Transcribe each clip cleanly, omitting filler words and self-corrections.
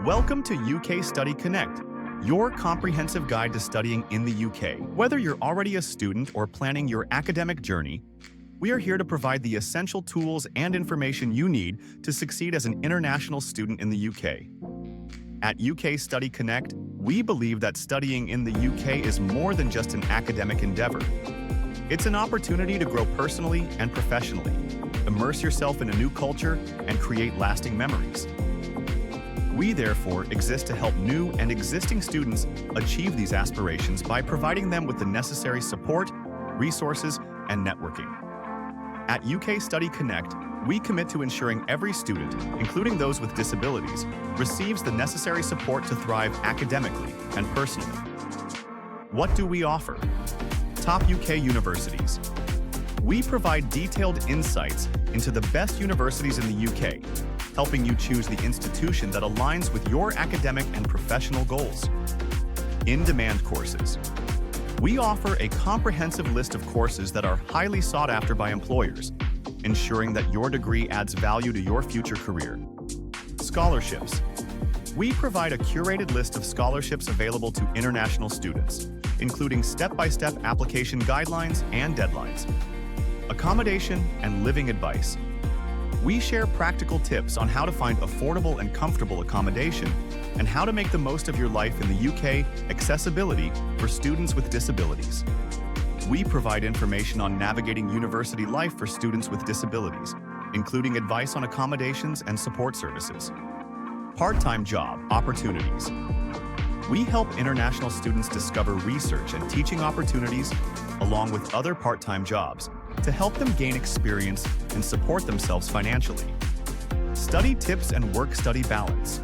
Welcome to UK Study Connect, your comprehensive guide to studying in the UK. Whether you're already a student or planning your academic journey, we are here to provide the essential tools and information you need to succeed as an international student in the UK. At UK Study Connect, we believe that studying in the UK is more than just an academic endeavor. It's an opportunity to grow personally and professionally, immerse yourself in a new culture, and create lasting memories. We therefore exist to help new and existing students achieve these aspirations by providing them with the necessary support, resources, and networking. At UK Study Connect, we commit to ensuring every student, including those with disabilities, receives the necessary support to thrive academically and personally. What do we offer? Top UK universities. We provide detailed insights into the best universities in the UK, helping you choose the institution that aligns with your academic and professional goals. In-demand courses. We offer a comprehensive list of courses that are highly sought after by employers, ensuring that your degree adds value to your future career. Scholarships. We provide a curated list of scholarships available to international students, including step-by-step application guidelines and deadlines. Accommodation and living advice. We share practical tips on how to find affordable and comfortable accommodation and how to make the most of your life in the UK. Accessibility for students with disabilities. We provide information on navigating university life for students with disabilities, including advice on accommodations and support services. Part-time job opportunities. We help international students discover research and teaching opportunities, along with other part-time jobs, to help them gain experience and support themselves financially. Study tips and work-study balance.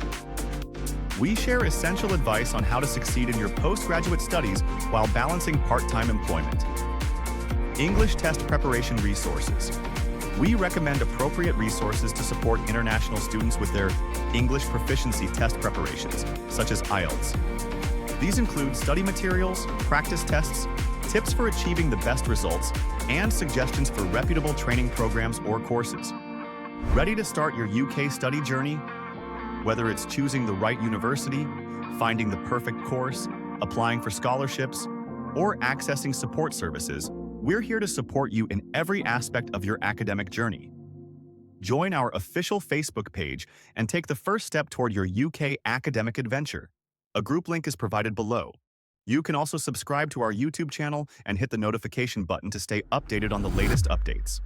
We share essential advice on how to succeed in your postgraduate studies while balancing part-time employment. English test preparation resources. We recommend appropriate resources to support international students with their English proficiency test preparations, such as IELTS. These include study materials, practice tests, tips for achieving the best results, and suggestions for reputable training programs or courses. Ready to start your UK study journey? Whether it's choosing the right university, finding the perfect course, applying for scholarships, or accessing support services, we're here to support you in every aspect of your academic journey. Join our official Facebook page and take the first step toward your UK academic adventure. A group link is provided below. You can also subscribe to our YouTube channel and hit the notification button to stay updated on the latest updates.